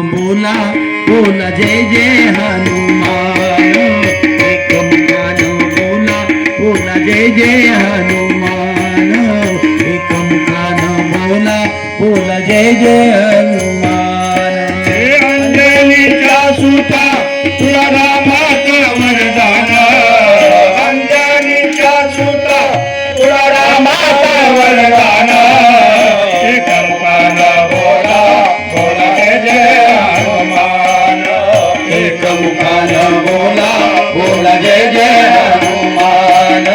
बोला बोला जय जय हनुमान एकमुखानं बोला बोला जय जय हनुमान एकमुखानं बोला बोला जय जय हनुमान अंजनीचा सुता तुला रामाचं वरदान अंजनीचा सुता तुला रामाचं वरदान एकमुखानं बोला बोला जय जय हनुमान एकमुखानं बोला बोला जय जय हनुमान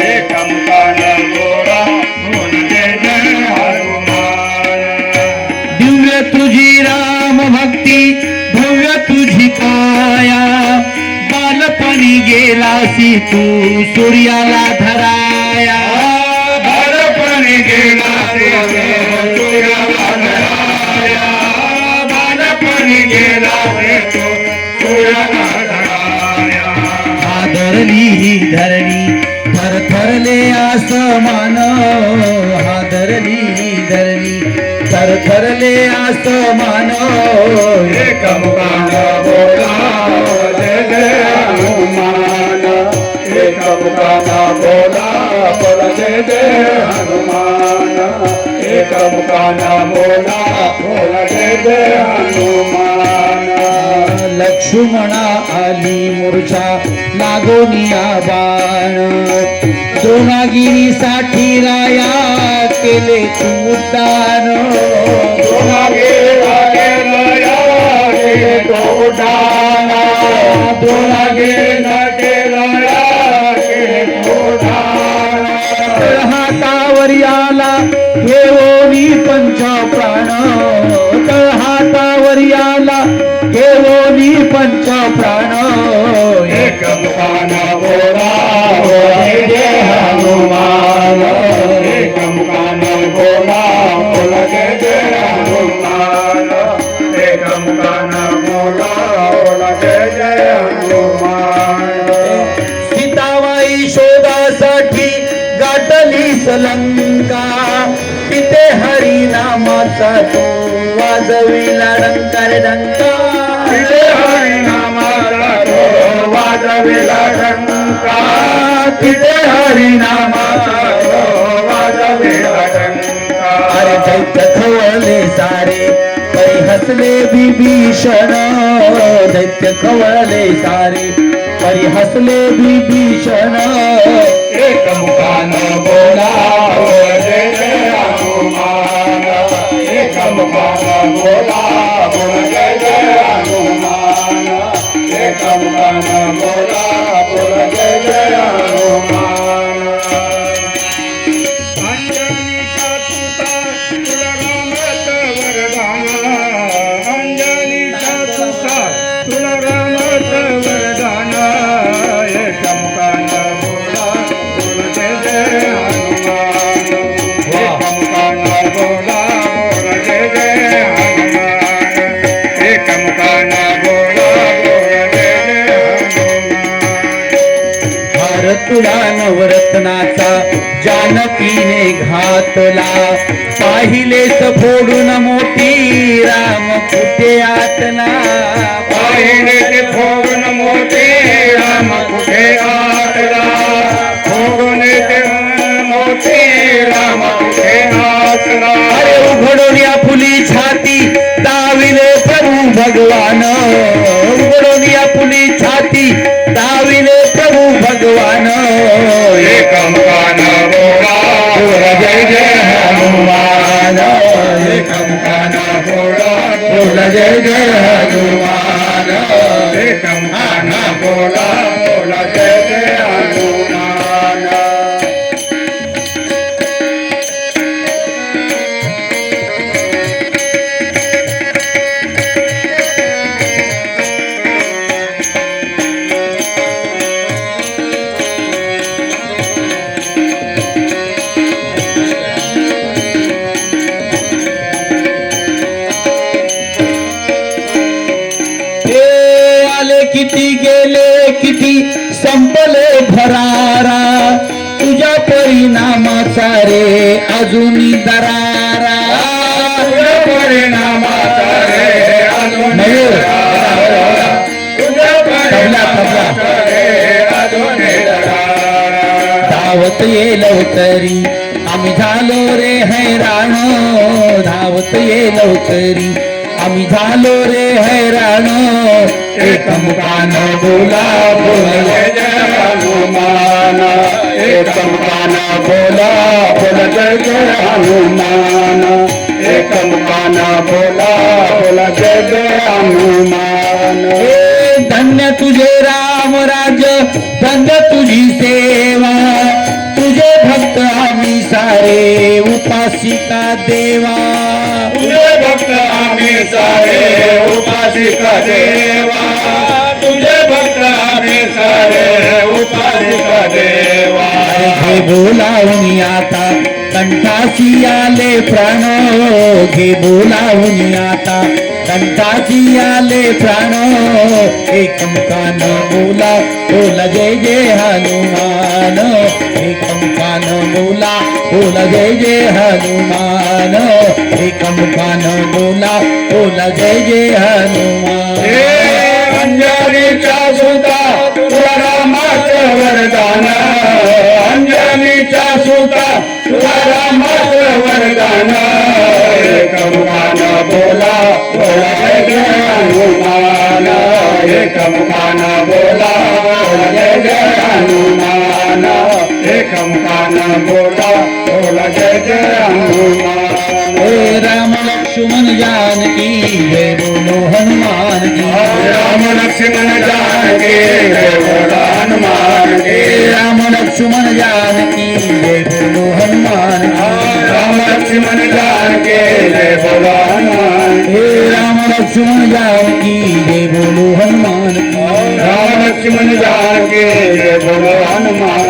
एकमुखानं बोला बोला जय जय हनुमान दिव्य तुझी राम भक्ती भव्य तुझी काया बालपणी गेलासी तू सूर्याला धराया बालपणी गेलासी तू सूर्याला धराया बालपणी गेलासी तू सूर्याला धराया हादरली ही धरणी थरथरले आसमान हादरली ही धरणी थरथरले आसमान एकमुखानं बोला जय जय हनुमान एकमुखानं बोला बोला जय जय हनुमान एकमुखानं बोला बोला जय जय हनुमान लक्ष्मणा आली मूर्छा लागोनिया बाण दोनागिरीसाठी राया केले तू उड्डाण हातावर याला घेवोनी पंच प्राण हातावर याला घेवोनी पंच प्राण एकमुखानं बोला जय जय हनुमान एकमुखानं बोला बोला जय जय हनुमान एकमुखानं बोला बोला जय जय हनुमान सीताबाई शोधासाठी गाठली सलंका तिथे हरिनामाचा तो वाजविला डंकार डंका तिथे हरिनामाचा तो वाजविला डंका तिथे हरिनामाचा तो वाजविला डंका अरे दैत्य खवळले सारे परी हसले विभीषण दैत्य खवळले सारे परी हसले विभीषण एकमुखानं बोला जय जय हनुमान एकमुखानं बोला बोला जय जय हनुमान एकमुखानं बोला बोला जय जय हनुमान अंजनीचा सुता तुला रामाचं वरदान अंजनीचा सुता तुला रामाचं वरदान एकमुखानं बोला बोला जय जय हनुमान एकमुखानं बोला बोला जय जय हनुमान एकमुखानं बोला बोला जय जय हनुमान हार तुला नवरत्नाचा जानकीने घातला पाहिलेस फोडून मोठी राम कुठे आतला पाहिले ते फोडून मोठे राम कुठे आतला फोडून ते मोठे राम कुठे आतला अरे उघडून या फुली छाती दाविले प्रभू भगवान उघडून या फुली छाती दाविले प्रभू भगवान एकमुखानं बोला बोला जय जय हनुमान एकमुखानं बोला बोला जय जय हनुमान एकमुखानं बोला बोला जय जय हनुमान किती गेले किती संपले भरारा तुझ्या परिणामाचा रे अजून दरारा परिणामाचा रे अजून धावत ये लवकरी आम्ही झालो रे हैराण धावत ये लवकरी आम्ही झालो रे हैराण एकमुखानं बोला बोला जय जय हनुमान एकमुखानं बोला बोला जय जय हनुमान एकमुखानं बोला बोला जय जय हनुमान हे धन्य तुझे राम राज्य धन्य तुझी सेवा तुझे भक्त आम्ही सारे उपासिका देवा तुझे भक्त आम्ही सारे उपासिक देवा तुझे भक्त आम्ही सारे उपासिक देवा घे बोलावून आता कंठाची आले प्राण घे बोलावून आता कंठाची आले प्राण एकमुखानं बोला बोला जय जय हनुमान एकमुखानं बोला बोला जय जय हनुमान एकमुखानं बोला बोला जय जय हनुमान हे अंजनीचा सुता तुला रामाचं वरदान अंजनीचा सुता तुला रामाचं वरदान एकमुखानं बोला बोला जय जय हनुमान एकमुखानं बोला बोला जय जय हनुमान एकमुखानं बोला बोला जय जय हनुमान हे राम लक्ष्मण जानकी जय बोलो हनुमान की राम लक्ष्मण जानकी जय बोला हनुमान की राम लक्ष्मण जानकी जय बोलो हनुमान की राम लक्ष्मण जानकी जय बोला हनुमान हे राम लक्ष्मण जानकी जय बोलो हनुमान की राम लक्ष्मण जानकी जय बोला हनुमान